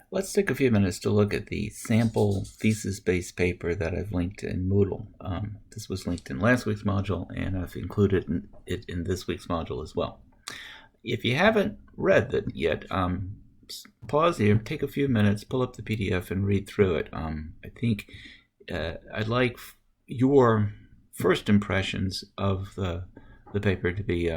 Let's take a few minutes to look at the sample thesis-based paper that I've linked in Moodle. This was linked in last week's module, and I've included it in this week's module as well. If you haven't read it yet, pause here, take a few minutes, pull up the PDF, and read through it. I think I'd like your first impressions of the paper to be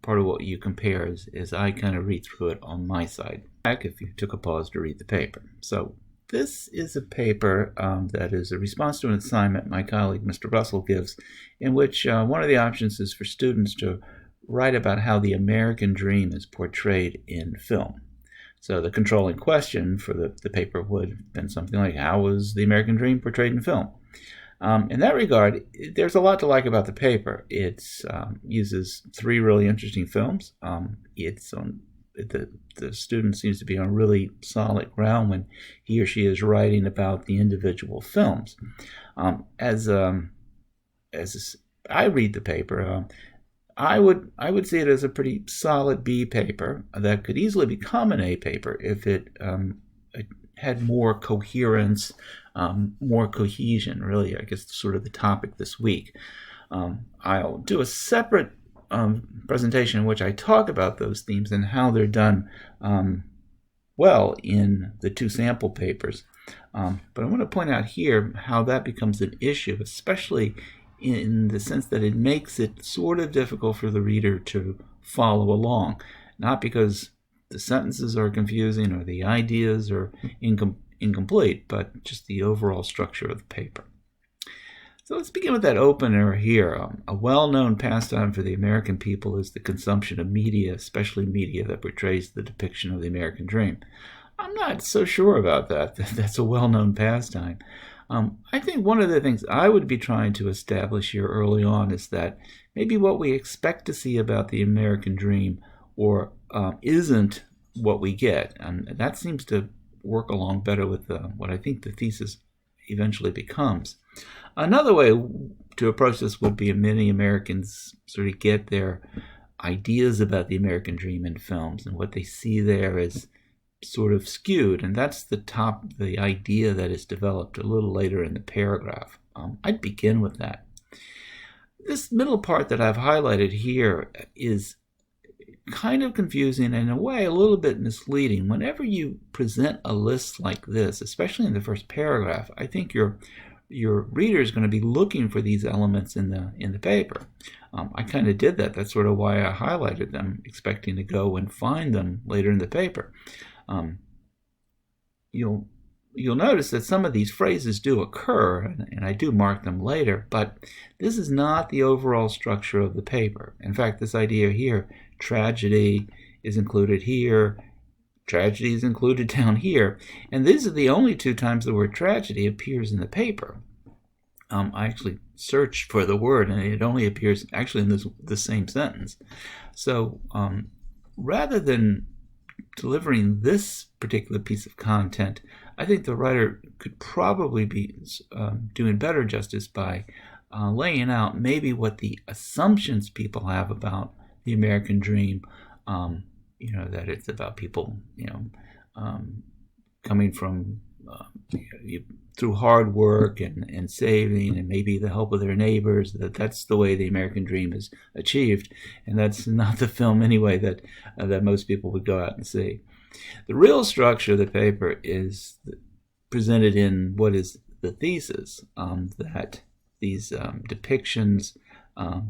part of what you compare as I kind of read through it on my side. Back if you took a pause to read the paper. So this is a paper that is a response to an assignment my colleague Mr. Russell gives, in which one of the options is for students to write about how the American dream is portrayed in film. So the controlling question for the paper would have been something like, how was the American dream portrayed in film? In that regard, there's a lot to like about the paper. It uses 3 really interesting films. The student seems to be on really solid ground when he or she is writing about the individual films. As I read the paper, I would see it as a pretty solid B paper that could easily become an A paper if it had more coherence, more cohesion, really, I guess, sort of the topic this week. I'll do a separate presentation in which I talk about those themes and how they're done well in the 2 sample papers. But I want to point out here how that becomes an issue, especially in the sense that it makes it sort of difficult for the reader to follow along, not because the sentences are confusing or the ideas are incomplete, but just the overall structure of the paper. So let's begin with that opener here. A well-known pastime for the American people is the consumption of media, especially media that portrays the depiction of the American dream. I'm not so sure about that. That's a well-known pastime. I think one of the things I would be trying to establish here early on is that maybe what we expect to see about the American dream or isn't what we get. And that seems to work along better with what I think the thesis eventually becomes. Another way to approach this would be many Americans sort of get their ideas about the American dream in films, and what they see there is sort of skewed, and that's the idea that is developed a little later in the paragraph. I'd begin with that. This middle part that I've highlighted here is kind of confusing and in a way a little bit misleading. Whenever you present a list like this, especially in the first paragraph, I think your reader is going to be looking for these elements in the paper. I kind of did that. That's sort of why I highlighted them, expecting to go and find them later in the paper. You'll notice that some of these phrases do occur, and I do mark them later, but this is not the overall structure of the paper. In fact, this idea here, tragedy is included here, tragedy is included down here, and these are the only 2 times the word tragedy appears in the paper. I actually searched for the word, and it only appears actually in the same sentence. So rather than delivering this particular piece of content, I think the writer could probably be doing better justice by laying out maybe what the assumptions people have about the American dream, that it's about people, coming from through hard work and saving and maybe the help of their neighbors, that's the way the American dream is achieved, and that's not the film anyway that most people would go out and see. The real structure of the paper is presented in what is the thesis, that these depictions,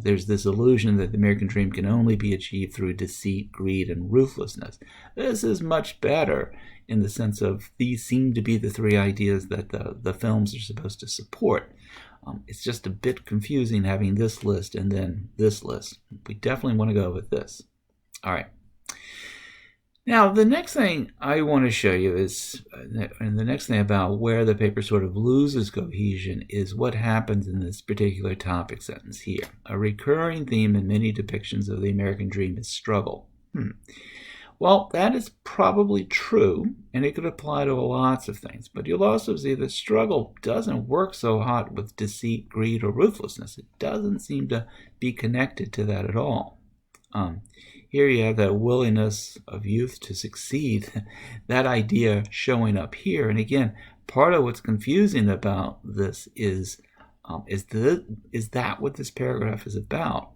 there's this illusion that the American dream can only be achieved through deceit, greed, and ruthlessness. This is much better in the sense of these seem to be the 3 ideas that the films are supposed to support. It's just a bit confusing having this list and then this list. We definitely want to go with this. All right. Now, the next thing I want to show you is, and the next thing about where the paper sort of loses cohesion is what happens in this particular topic sentence here. A recurring theme in many depictions of the American dream is struggle. Well, that is probably true, and it could apply to lots of things, but you'll also see that struggle doesn't work so hot with deceit, greed, or ruthlessness. It doesn't seem to be connected to that at all. Here you have that willingness of youth to succeed, that idea showing up here. And again, part of what's confusing about this is that what this paragraph is about?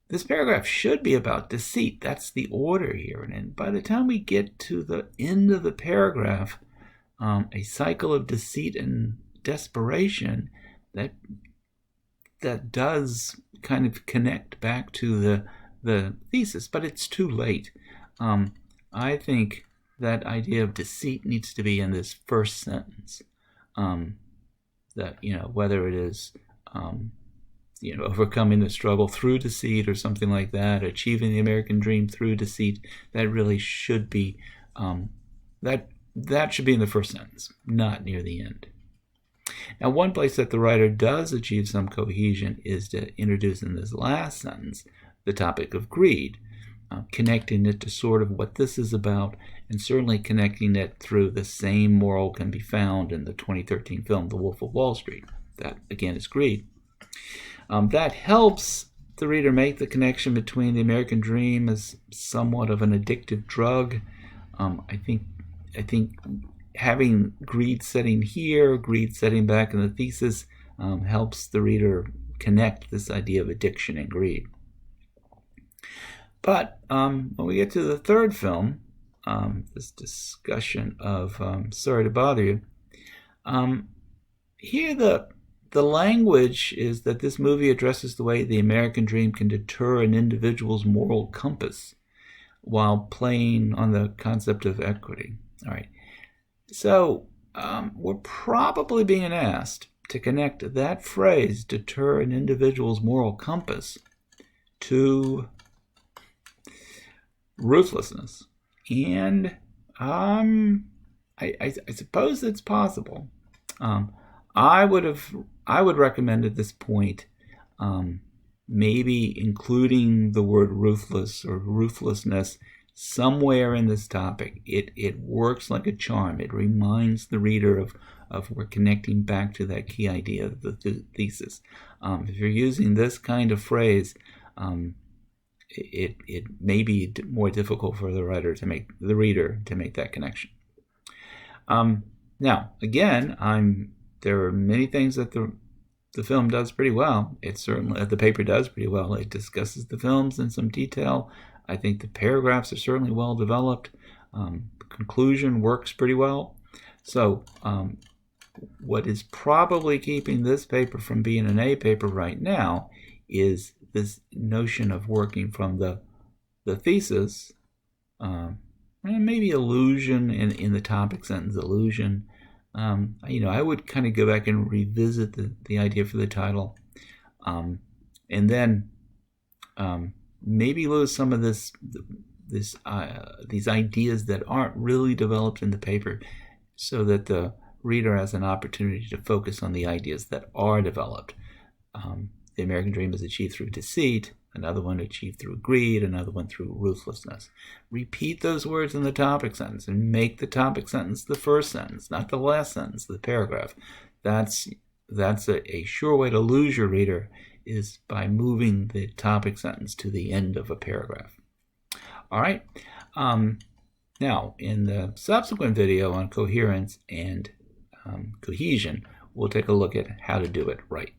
This paragraph should be about deceit. That's the order here. And by the time we get to the end of the paragraph, a cycle of deceit and desperation that does kind of connect back to the thesis, but it's too late. I think that idea of deceit needs to be in this first sentence. That, whether it is overcoming the struggle through deceit or something like that, achieving the American dream through deceit, that really should be that should be in the first sentence, not near the end. Now, one place that the writer does achieve some cohesion is to introduce in this last sentence the topic of greed, connecting it to sort of what this is about, and certainly connecting it through the same moral can be found in the 2013 film The Wolf of Wall Street. That, again, is greed. That helps the reader make the connection between the American dream as somewhat of an addictive drug. I think having greed setting here, greed setting back in the thesis, helps the reader connect this idea of addiction and greed. But when we get to the third film, this discussion of Sorry to Bother You, here the language is that this movie addresses the way the American dream can deter an individual's moral compass while playing on the concept of equity. All right. So we're probably being asked to connect that phrase, deter an individual's moral compass, to ruthlessness. And I suppose it's possible. I would recommend at this point maybe including the word ruthless or ruthlessness somewhere in this topic. It works like a charm. It reminds the reader of we're connecting back to that key idea of the thesis. If you're using this kind of phrase, it may be more difficult for the reader to make that connection. Now, again, there are many things that the film does pretty well. The paper does pretty well. It discusses the films in some detail. I think the paragraphs are certainly well developed. The conclusion works pretty well. So what is probably keeping this paper from being an A paper right now is this notion of working from the thesis, and maybe illusion in the topic sentence, illusion. I would kind of go back and revisit the idea for the title, and then maybe lose some of these ideas that aren't really developed in the paper, so that the reader has an opportunity to focus on the ideas that are developed. The American dream is achieved through deceit, another one achieved through greed, another one through ruthlessness. Repeat those words in the topic sentence and make the topic sentence the first sentence, not the last sentence, the paragraph. That's a sure way to lose your reader, is by moving the topic sentence to the end of a paragraph. All right. Now, in the subsequent video on coherence and cohesion, we'll take a look at how to do it right.